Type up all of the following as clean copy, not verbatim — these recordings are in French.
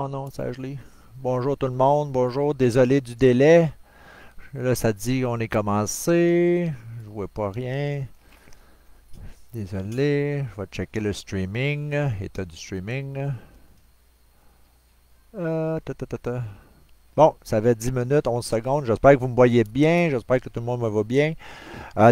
Oh non, ça je l'ai. Bonjour tout le monde, bonjour, désolé du délai. Là, ça dit on est commencé. Je vois pas rien. Désolé, je vais checker le streaming, état du streaming. Ta, ta, ta, ta. Bon, ça fait 10 minutes, 11 secondes. J'espère que vous me voyez bien. J'espère que tout le monde me va bien.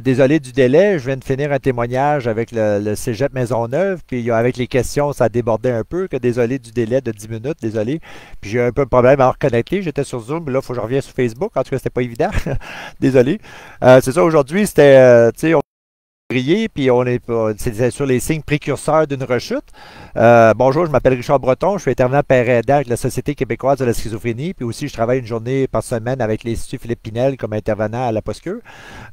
Désolé du délai. Je viens de finir un témoignage avec le Cégep Maisonneuve. Puis avec les questions, ça a débordé un peu. Désolé du délai de 10 minutes. Désolé. Puis j'ai un peu de problème à reconnecter. J'étais sur Zoom, mais là, il faut que je revienne sur Facebook. En tout cas, c'était pas évident. Désolé. C'est ça, aujourd'hui, c'était, tu sais, puis c'est sur les signes précurseurs d'une rechute. Bonjour, je m'appelle Richard Breton, je suis intervenant par aidant avec la Société québécoise de la schizophrénie, puis aussi je travaille une journée par semaine avec l'Institut Philippe Pinel comme intervenant à la POSCUR.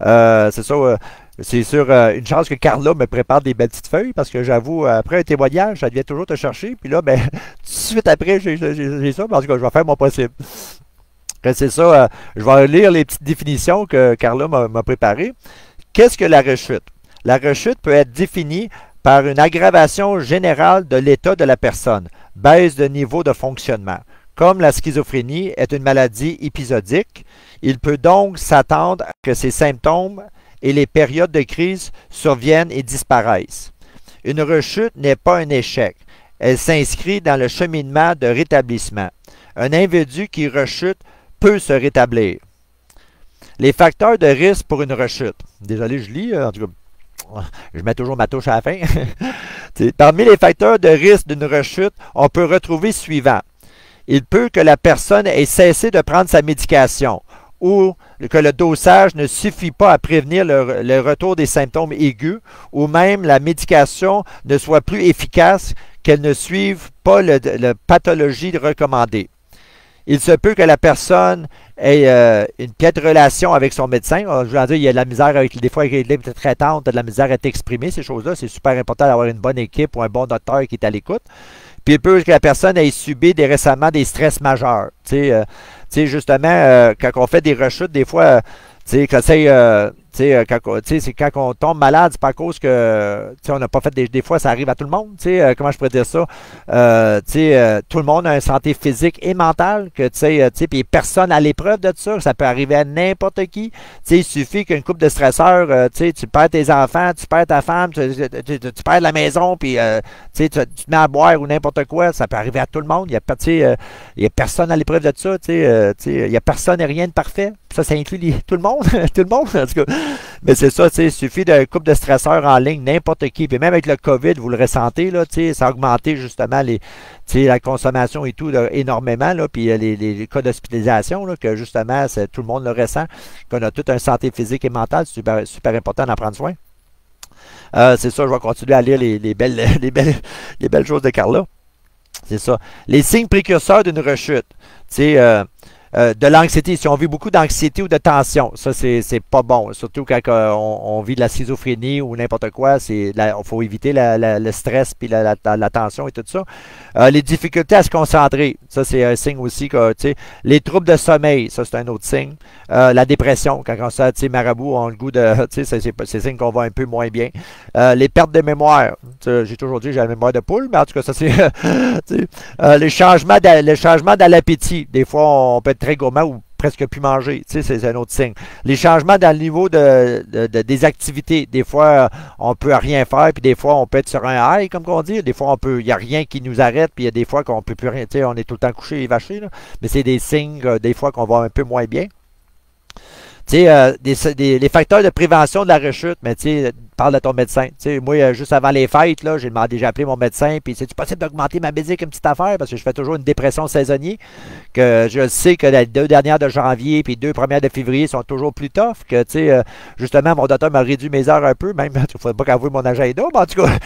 C'est ça, c'est sur une chance que Carla me prépare des belles petites feuilles, parce que j'avoue, après un témoignage, ça vient toujours te chercher, puis là, ben, tout de suite après, j'ai ça, mais en tout cas, je vais faire mon possible. C'est ça, je vais lire les petites définitions que Carla m'a préparées. Qu'est-ce que la rechute? La rechute peut être définie par une aggravation générale de l'état de la personne, baisse de niveau de fonctionnement. Comme la schizophrénie est une maladie épisodique, il peut donc s'attendre que ces symptômes et les périodes de crise surviennent et disparaissent. Une rechute n'est pas un échec. Elle s'inscrit dans le cheminement de rétablissement. Un individu qui rechute peut se rétablir. Les facteurs de risque pour une rechute. Désolé, je lis, en tout cas. Je mets toujours ma touche à la fin. Parmi les facteurs de risque d'une rechute, on peut retrouver suivant. Il peut que la personne ait cessé de prendre sa médication ou que le dosage ne suffit pas à prévenir le retour des symptômes aigus ou même la médication ne soit plus efficace, qu'elle ne suive pas la pathologie recommandée. Il se peut que la personne ait une piètre relation avec son médecin. Je veux dire, il y a de la misère avec des fois avec les livres traitantes, de la misère à t'exprimer, ces choses-là. C'est super important d'avoir une bonne équipe ou un bon docteur qui est à l'écoute. Puis il peut que la personne ait subi récemment des stress majeurs. Tu sais, justement, quand on fait des rechutes, des fois, tu sais, c'est quand on tombe malade, c'est pas à cause que on n'a pas fait des fois, ça arrive à tout le monde. Comment je pourrais dire ça? Tout le monde a une santé physique et mentale, que puis personne à l'épreuve de ça. Ça peut arriver à n'importe qui. Il suffit qu'une couple de stresseurs, tu perds tes enfants, tu perds ta femme, tu perds la maison, puis tu te mets à boire ou n'importe quoi. Ça peut arriver à tout le monde. Il y a personne à l'épreuve de ça. Il n'y a personne et rien de parfait. Ça inclut tout le monde. Tout le monde, en tout cas. Mais c'est ça, il suffit d'un couple de stresseurs en ligne, n'importe qui. Puis même avec le COVID, vous le ressentez, là, ça a augmenté justement la consommation et tout là, énormément. Là, puis les cas d'hospitalisation, que justement, tout le monde le ressent, qu'on a toute une santé physique et mentale, c'est super, super important d'en prendre soin. C'est ça, je vais continuer à lire les belles choses de Carla. C'est ça. Les signes précurseurs d'une rechute. De l'anxiété, si on vit beaucoup d'anxiété ou de tension, ça c'est pas bon. Surtout quand on vit de la schizophrénie ou n'importe quoi, il faut éviter le stress puis la tension et tout ça. Les difficultés à se concentrer, ça c'est un signe aussi que les troubles de sommeil, ça c'est un autre signe. La dépression, quand on sent marabout, on a le goût de, c'est signe qu'on va un peu moins bien. Les pertes de mémoire, j'ai toujours dit que j'ai la mémoire de poule, mais en tout cas ça c'est les changements dans l'appétit. Des fois on peut être très gourmand ou presque plus manger. C'est un autre signe. Les changements dans le niveau des activités. Des fois, on peut rien faire, puis des fois, on peut être sur un high, comme on dit. Des fois, il n'y a rien qui nous arrête, puis il y a des fois qu'on peut plus rien. On est tout le temps couché et vaché. Là. Mais c'est des signes, des fois, qu'on va un peu moins bien. Les facteurs de prévention de la rechute, mais parle de ton médecin. Moi, juste avant les fêtes, là, j'ai appelé mon médecin, puis c'est possible d'augmenter ma musique une petite affaire, parce que je fais toujours une dépression saisonnière, que je sais que les 2 dernières de janvier, puis 2 premières de février sont toujours plus tough, que justement, mon docteur m'a réduit mes heures un peu, même, il ne faudrait pas qu'avouer mon agenda, mais en tout cas,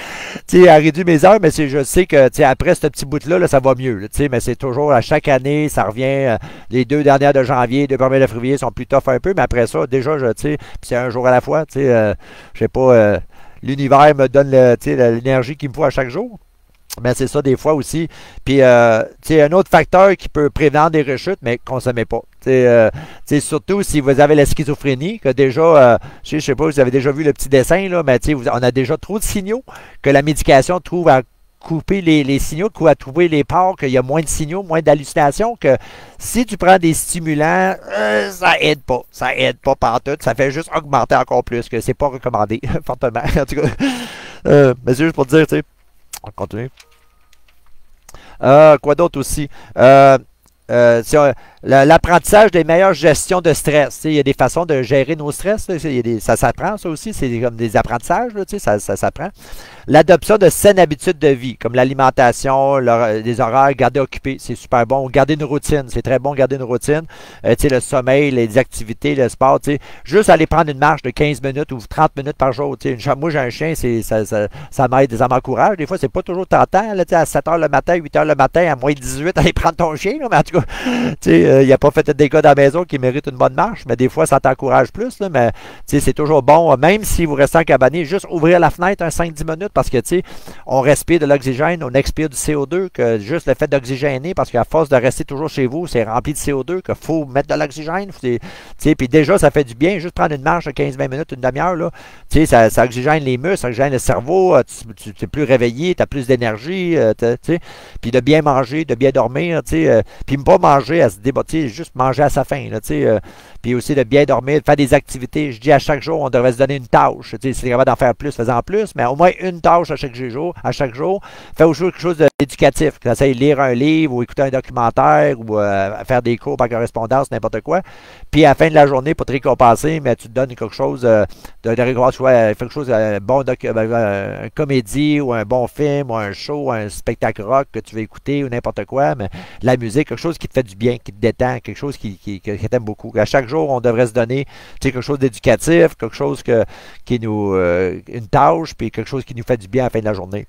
il a réduit mes heures, mais je sais que après ce petit bout-là, là, ça va mieux, mais c'est toujours, à chaque année, ça revient, les 2 dernières de janvier, 2 premières de février sont plus tough un peu, mais après ça, déjà, c'est un jour à la fois, je sais pas, l'univers me donne l'énergie qu'il me faut à chaque jour. Mais c'est ça des fois aussi. Puis, un autre facteur qui peut prévenir des rechutes, mais ne consommez pas. Surtout si vous avez la schizophrénie, que déjà, je ne sais pas, vous avez déjà vu le petit dessin, là, mais on a déjà trop de signaux que la médication trouve à couper les signaux, à trouver les ports, qu'il y a moins de signaux, moins d'hallucinations, que si tu prends des stimulants, ça aide pas. Ça aide pas partout. Ça fait juste augmenter encore plus, que c'est pas recommandé, fortement. En tout cas, mais c'est juste pour te dire, tu sais, on continue. Quoi d'autre aussi? L'apprentissage des meilleures gestions de stress. Il y a des façons de gérer nos stress. Là, ça s'apprend, ça aussi. C'est comme des apprentissages. Là, ça s'apprend. L'adoption de saines habitudes de vie, comme l'alimentation, les horaires, garder occupé, c'est super bon. Garder une routine, c'est très bon garder une routine. Le sommeil, les activités, le sport. Juste aller prendre une marche de 15 minutes ou 30 minutes par jour. Moi, j'ai un chien, ça m'aide, ça m'encourage. Des fois, c'est pas toujours tentant. Là, à 7 h le matin, 8 h le matin, à moins de 18, aller prendre ton chien. Là, mais en tout cas, il n'y a pas fait de dégâts dans la maison qui mérite une bonne marche, mais des fois, ça t'encourage plus. Là, mais c'est toujours bon, même si vous restez en cabané, juste ouvrir la fenêtre un 5-10 minutes parce que on respire de l'oxygène, on expire du CO2, que juste le fait d'oxygéner, parce qu'à force de rester toujours chez vous, c'est rempli de CO2, qu'il faut mettre de l'oxygène. Puis déjà, ça fait du bien, juste prendre une marche de 15-20 minutes, une demi-heure, là, ça oxygène les muscles, ça oxygène le cerveau, tu es plus réveillé, tu as plus d'énergie, puis de bien manger, de bien dormir, puis ne pas manger à se débattre, juste manger à sa faim, puis aussi de bien dormir, de faire des activités. Je dis à chaque jour, on devrait se donner une tâche. Si tu es capable d'en faire plus, fais-en plus, mais au moins une tâche à chaque jour. Fais aussi quelque chose d'éducatif. Essaye de lire un livre ou écouter un documentaire ou faire des cours par correspondance, n'importe quoi. Puis à la fin de la journée, pour te récompenser, mais tu te donnes quelque chose de récompense, soit quelque chose, un une comédie ou un bon film ou un show, un spectacle rock que tu veux écouter ou n'importe quoi, mais la musique, quelque chose qui te fait du bien, qui te détend, quelque chose que t'aimes beaucoup. À chaque jour, on devrait se donner quelque chose d'éducatif, quelque chose qui nous une tâche, puis quelque chose qui nous fait du bien à la fin de la journée.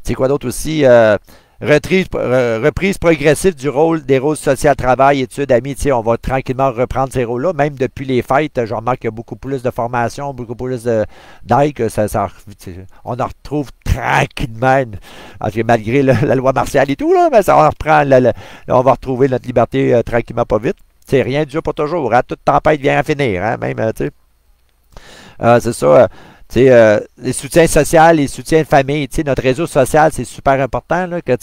C'est quoi d'autre aussi? Reprise progressive des rôles social, travail, études, amis. On va tranquillement reprendre ces rôles-là. Même depuis les fêtes, je remarque qu'il y a beaucoup plus de formation, beaucoup plus d'aide, que on en retrouve tranquillement, malgré la loi martiale et tout, là, mais ça on reprend, on va retrouver notre liberté tranquillement, pas vite. Rien ne dure pas toujours. Hein? Toute tempête vient à finir. Hein? Même, c'est ça. Les soutiens sociaux, les soutiens de famille, notre réseau social, c'est super important. Là, que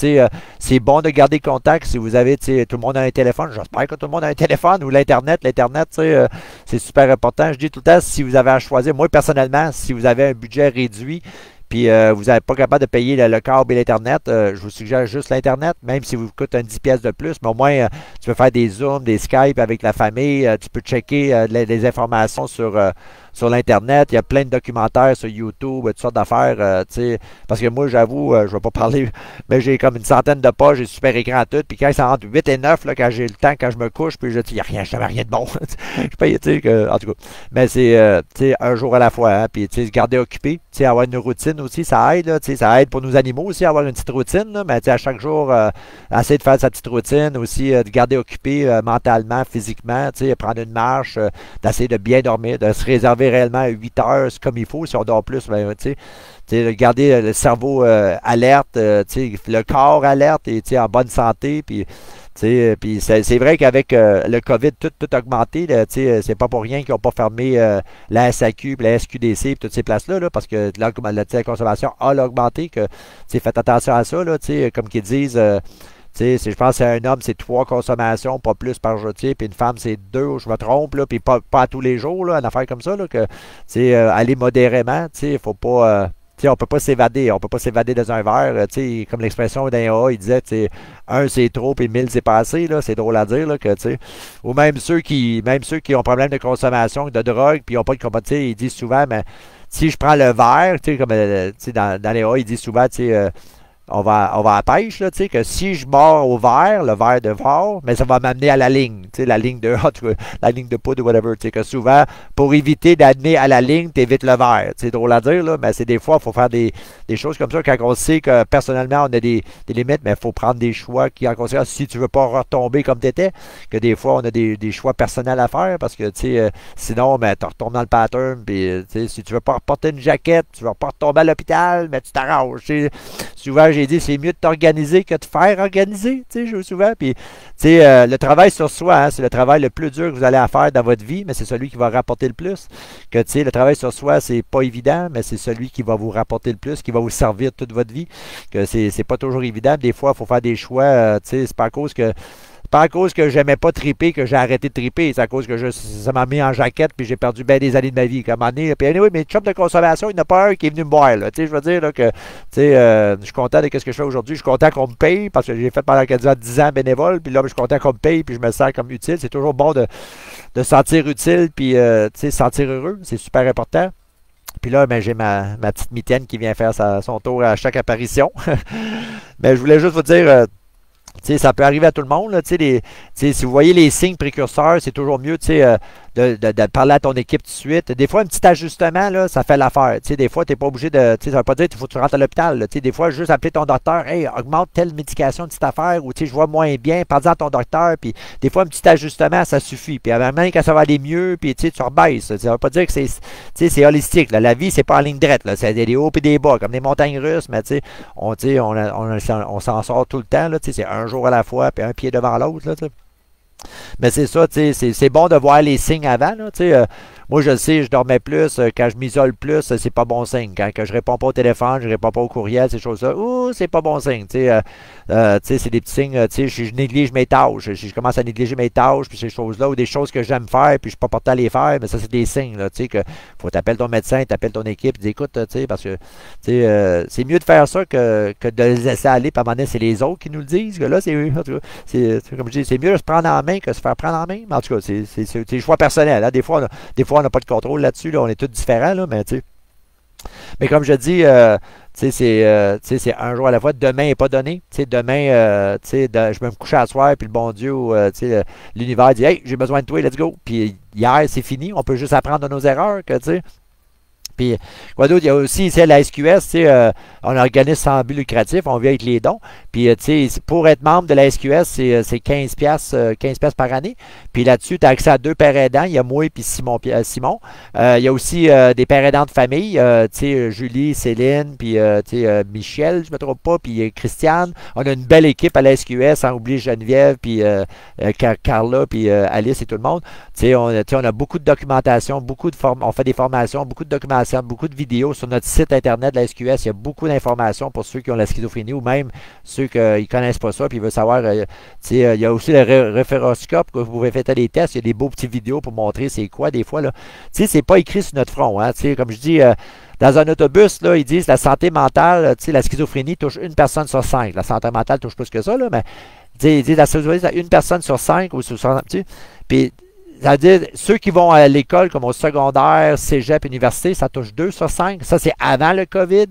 c'est bon de garder contact. Si vous avez, tout le monde a un téléphone, j'espère que tout le monde a un téléphone ou l'Internet. L'Internet, c'est super important. Je dis tout le temps, si vous avez à choisir, moi personnellement, si vous avez un budget réduit, puis vous n'êtes pas capable de payer le câble et l'Internet, je vous suggère juste l'Internet, même si vous coûte un 10 pièces de plus, mais au moins tu peux faire des Zooms, des Skype avec la famille, tu peux checker des informations sur l'Internet, il y a plein de documentaires sur YouTube, toutes sortes d'affaires, parce que moi, j'avoue, je ne vais pas parler, mais j'ai comme une centaine de pages, j'ai super écran tout, puis quand c'est entre 8 et 9, là, quand j'ai le temps, quand je me couche, puis je dis, il n'y a rien, je n'avais rien de bon. Je paye, en tout cas, mais c'est, un jour à la fois, hein, puis, se garder occupé, avoir une routine aussi, ça aide, là, ça aide pour nos animaux aussi, avoir une petite routine, là, mais à chaque jour, essayer de faire sa petite routine, aussi, de garder occupé mentalement, physiquement, prendre une marche, d'essayer de bien dormir, de se réserver réellement 8 heures comme il faut. Si on dort plus, ben, garder le cerveau alerte, le corps alerte et en bonne santé. Puis c'est vrai qu'avec le COVID, tout a augmenté. C'est pas pour rien qu'ils n'ont pas fermé la SAQ, la SQDC et toutes ces places-là, là, parce que la consommation a augmenté. Faites attention à ça, là, comme qu'ils disent. Je pense que c'est un homme, c'est 3 consommations, pas plus par jour, puis une femme, c'est 2, je me trompe, là, puis pas à tous les jours, là, une affaire comme ça, là, que, aller modérément, il faut pas, on peut pas s'évader, dans un verre, comme l'expression d'un A, il disait, un c'est trop, puis 1000 c'est pas assez, là, c'est drôle à dire, là, que, ou même ceux qui ont problème de consommation, de drogue, puis ils n'ont pas de combat, ils disent souvent, mais si je prends le verre, comme, dans les A, ils disent souvent, on va à la pêche, là, que si je mords au verre, le verre de fort, mais ça va m'amener à la ligne, la ligne de la ligne de poudre ou whatever, que souvent, pour éviter d'amener à la ligne, t'évites le verre. C'est drôle à dire, là, mais c'est des fois, il faut faire des choses comme ça, quand on sait que personnellement, on a des limites, mais il faut prendre des choix qui en conséquence, si tu veux pas retomber comme tu étais, que des fois, on a des choix personnels à faire, parce que, sinon, ben, tu retombes dans le pattern, puis, si tu veux pas reporter une jaquette, tu veux pas retomber à l'hôpital, mais tu t'arranges. Souvent, j'ai dit, c'est mieux de t'organiser que de faire organiser, tu sais, je veux souvent. Puis, tu sais, le travail sur soi, hein, c'est le travail le plus dur que vous allez faire dans votre vie, mais c'est celui qui va rapporter le plus. Que, tu sais, le travail sur soi, c'est pas évident, mais c'est celui qui va vous rapporter le plus, qui va vous servir toute votre vie. Que c'est pas toujours évident. Des fois, il faut faire des choix, tu sais, c'est pas à cause que pas à cause que j'aimais pas triper que j'ai arrêté de triper. C'est à cause que ça m'a mis en jaquette puis j'ai perdu bien des années de ma vie. Comme année. Puis anyway, mes chums de consommation, il n'y en a pas un qui est venu me voir. Là. Je veux dire là, que je suis content de ce que je fais aujourd'hui. Je suis content qu'on me paye parce que j'ai fait pendant quasiment 10 ans bénévole. Puis là, je suis content qu'on me paye puis je me sens comme utile. C'est toujours bon de sentir utile puis sentir heureux. C'est super important. Puis là, ben, j'ai ma petite mitaine qui vient faire son tour à chaque apparition. Mais je voulais juste vous dire, ça peut arriver à tout le monde. Là, si vous voyez les signes précurseurs, c'est toujours mieux de parler à ton équipe tout de suite. Des fois, un petit ajustement, là, ça fait l'affaire. Des fois, tu n'es pas obligé de. Ça ne veut pas dire qu'il faut que tu rentres à l'hôpital. Des fois, juste appeler ton docteur, hey, augmente telle médication de cette affaire, ou je vois moins bien, parle-en à ton docteur. Puis des fois, un petit ajustement, ça suffit. Puis même quand ça va aller mieux, puis tu rebaisses. Ça ne veut pas dire que c'est holistique. Là. La vie, c'est pas en ligne droite. C'est des hauts et des bas, comme des montagnes russes, mais on s'en sort tout le temps. C'est un jour à la fois, puis un pied devant l'autre. Mais c'est ça, c'est bon de voir les signes avant. Là, moi, je le sais, je dormais plus. Quand je m'isole plus, c'est pas bon signe. Quand je réponds pas au téléphone, je réponds pas au courriel, ces choses-là, c'est pas bon signe. C'est des petits signes. Je néglige mes tâches. Je commence à négliger mes tâches, puis ces choses-là, ou des choses que j'aime faire, puis je suis pas porté à les faire, mais ça, c'est des signes. Là, que faut t'appeler ton médecin, t'appelles ton équipe, tu dis écoute, parce que c'est mieux de faire ça que de les laisser aller, puis à un moment donné, c'est les autres qui nous le disent. Que là, comme je dis, c'est mieux de se prendre en main que de se faire prendre en main. Mais en tout cas, c'est le choix personnel. Hein. Des fois, on n'a pas de contrôle là-dessus. Là, on est tous différents, là, mais comme je dis, c'est un jour à la fois. Demain n'est pas donné. Demain, je vais me coucher à soir, puis le bon Dieu, l'univers dit hey, j'ai besoin de toi, let's go. Puis hier, c'est fini. On peut juste apprendre de nos erreurs. Puis, quoi d'autre? Il y a aussi ici à la SQS, on organise sans but lucratif, on vit avec les dons. Puis, pour être membre de la SQS, c'est 15 piastres par année. Puis là-dessus, tu as accès à 2 pères aidants. Il y a moi et puis Simon. Il y a aussi des pères aidants de famille, Julie, Céline, puis Michel, je ne me trompe pas, puis Christiane. On a une belle équipe à la SQS, sans oublier Geneviève, puis Carla, puis Alice et tout le monde. On a beaucoup de documentation, on fait des formations, beaucoup de documentation, beaucoup de vidéos sur notre site internet de la SQS. Il y a beaucoup d'informations pour ceux qui ont la schizophrénie ou même ceux qui ne connaissent pas ça et veulent savoir. Il y a aussi le référoscope que vous pouvez faire des tests. Il y a des beaux petits vidéos pour montrer c'est quoi des fois. C'est pas écrit sur notre front. Hein, comme je dis, dans un autobus, là, ils disent la santé mentale, la schizophrénie touche une personne sur 5. La santé mentale touche plus que ça, là, mais ils disent la schizophrénie, c'est une personne sur 5 ou sur 100. Puis c'est-à-dire, ceux qui vont à l'école, comme au secondaire, cégep, université, ça touche 2 sur 5. Ça, c'est avant le COVID,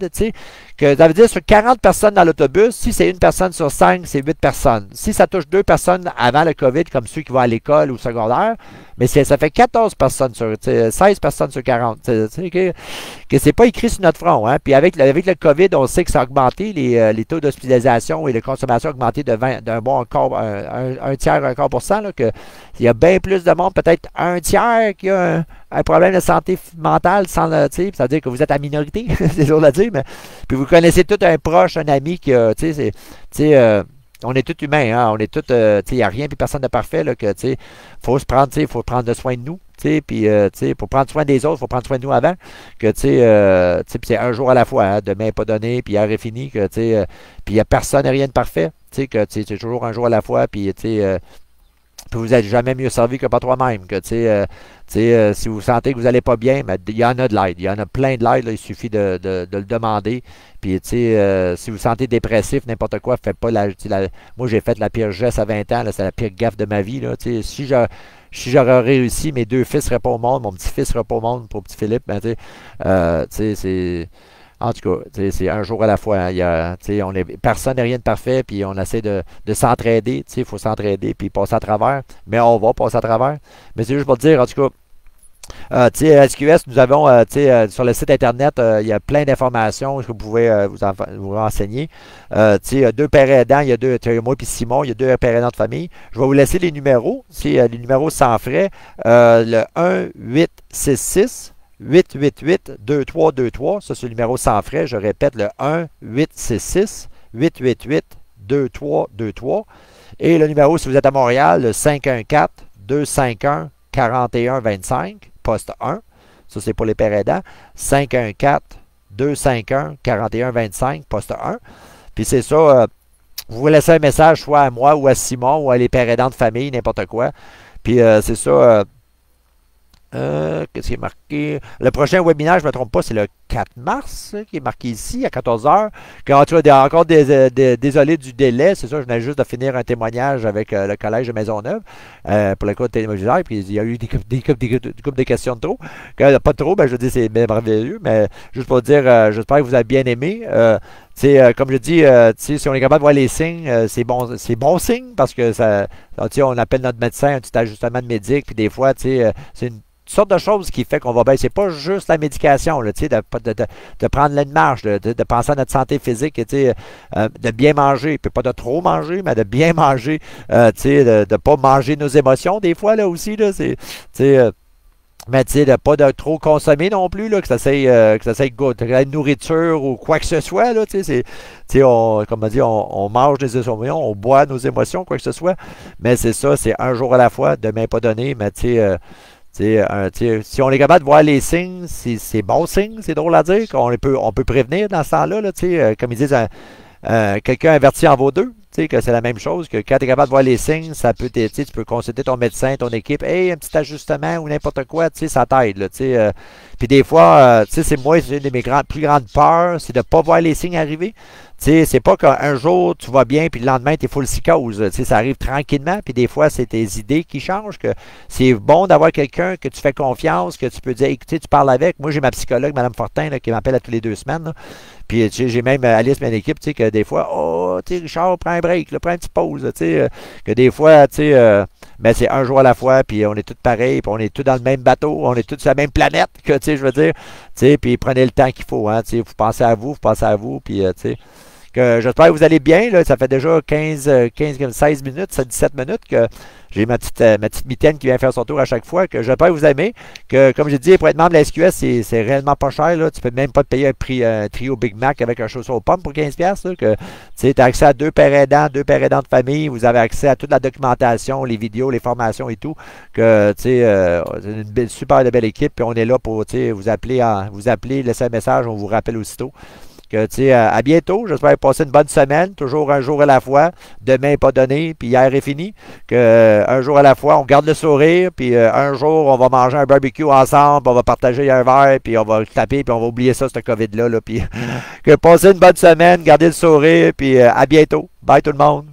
ça veut dire sur 40 personnes dans l'autobus, si c'est une personne sur 5, c'est 8 personnes. Si ça touche 2 personnes avant le COVID, comme ceux qui vont à l'école ou au secondaire, mais ça fait 14 personnes sur 16 personnes sur 40. Que c'est pas écrit sur notre front. Hein? Puis avec le COVID, on sait que ça a augmenté, les taux d'hospitalisation et de consommation ont augmenté d'un bon encore, un tiers, un quart pour cent. Il y a bien plus de monde, peut-être un tiers qui a un problème de santé mentale, c'est-à-dire que vous êtes à minorité, c'est dur à dire, mais puis vous connaissez tout un proche, un ami qui a, on est tous humains, hein, on est tous, il n'y a rien puis personne de parfait, là, que, faut se prendre, faut prendre soin de nous, puis, pour prendre soin des autres, il faut prendre soin de nous avant, que, c'est un jour à la fois, hein, demain n'est pas donné, puis hier est fini, que, puis il n'y a personne et rien de parfait, que, c'est toujours un jour à la fois, puis, vous n'êtes jamais mieux servi que par toi-même. Que, si vous sentez que vous n'allez pas bien, il y en a de l'aide. Il y en a plein de l'aide. Il suffit de le demander. Puis, si vous sentez dépressif, n'importe quoi, faites pas moi, j'ai fait la pire geste à 20 ans. C'est la pire gaffe de ma vie. Là, si j'aurais réussi, mes 2 fils ne seraient pas au monde. Mon petit-fils ne serait pas au monde pour petit Philippe. C'est... En tout cas, c'est un jour à la fois. Hein. Personne n'est rien de parfait, puis on essaie de s'entraider. Il faut s'entraider, puis passer à travers. Mais on va passer à travers. Mais c'est juste pour te dire, en tout cas, à SQS, nous avons, sur le site Internet, il y a plein d'informations que vous pouvez vous renseigner. Il y a 2 pères aidants, il y a moi et Simon, il y a 2 pères aidants de famille. Je vais vous laisser les numéros. C'est les numéros sans frais. Le 1-866 888-2323, ça c'est le numéro sans frais, je répète le 1-866 888-2323. Et le numéro, si vous êtes à Montréal, le 514-251-4125, poste 1. Ça, c'est pour les pères aidants. 514-251-4125, poste 1. Puis c'est ça, vous laissez un message soit à moi ou à Simon ou à les pères aidants de famille, n'importe quoi. Puis c'est ça. Qu'est-ce qui est marqué? Le prochain webinaire, je ne me trompe pas, c'est le 4 mars qui est marqué ici à 14 heures. Encore désolé du délai. C'est ça, je venais juste de finir un témoignage avec le Collège de Maisonneuve pour le code téléviseur. Puis il y a eu des coupes de questions de trop. Pas de trop, ben, je dis c'est merveilleux, mais juste pour dire, j'espère que vous avez bien aimé. Comme je dis, si on est capable de voir les signes, c'est bon signe parce que ça, on appelle notre médecin un petit ajustement de médic. Puis des fois, c'est une sorte de choses qui fait qu'on va bien. C'est pas juste la médication, là, de prendre une marche, de penser à notre santé physique, de bien manger, puis pas de trop manger, mais de bien manger, de ne pas manger nos émotions des fois là aussi. Là, mais tu sais, de pas de trop consommer non plus, là, que ça soit de la nourriture ou quoi que ce soit. Là, comme on dit, on mange des émotions, on boit nos émotions, quoi que ce soit. Mais c'est ça, c'est un jour à la fois, demain pas donné, mais si on est capable de voir les signes, c'est bon signe, c'est drôle à dire, on peut prévenir dans ce temps-là, comme ils disent, quelqu'un averti en vaut deux. Que c'est la même chose, que quand tu es capable de voir les signes, ça peut t'aider, tu peux consulter ton médecin, ton équipe, hey, un petit ajustement ou n'importe quoi, ça t'aide. Puis des fois, c'est moi, c'est une de mes plus grandes peurs, c'est de ne pas voir les signes arriver. C'est pas qu'un jour tu vas bien, puis le lendemain tu es full psychose. Ça arrive tranquillement, puis des fois c'est tes idées qui changent. Que c'est bon d'avoir quelqu'un que tu fais confiance, que tu peux dire, écoutez, tu parles avec. Moi, j'ai ma psychologue, Mme Fortin, là, qui m'appelle à tous les 2 semaines. Là. Puis j'ai même Alice, mon équipe, que des fois, oh, Richard, prends un break, là, prends une petite pause. Que des fois, mais c'est un jour à la fois, puis on est tous pareils, puis on est tous dans le même bateau, on est tous sur la même planète, que je veux dire. Puis prenez le temps qu'il faut. Hein, vous pensez à vous, puis que j'espère que vous allez bien. Là, ça fait déjà 16 minutes, 17 minutes que j'ai ma petite mitaine qui vient faire son tour à chaque fois. Que j'espère que vous aimez. Que, comme j'ai dit, pour être membre de la SQS, c'est réellement pas cher. Là. Tu peux même pas te payer un trio Big Mac avec un chausson aux pommes pour 15$. Là, que tu as accès à 2 pères aidants de famille. Vous avez accès à toute la documentation, les vidéos, les formations et tout. Que c'est une super belle équipe. Puis on est là pour vous appeler, laisser un message, on vous rappelle aussitôt. Que, à bientôt. J'espère passer une bonne semaine. Toujours un jour à la fois. Demain pas donné, puis hier est fini. Que un jour à la fois, on garde le sourire. Puis un jour, on va manger un barbecue ensemble. On va partager un verre. Puis on va taper. Puis on va oublier ça, ce COVID-là. Là, puis que passez une bonne semaine. Gardez le sourire. Puis à bientôt. Bye tout le monde.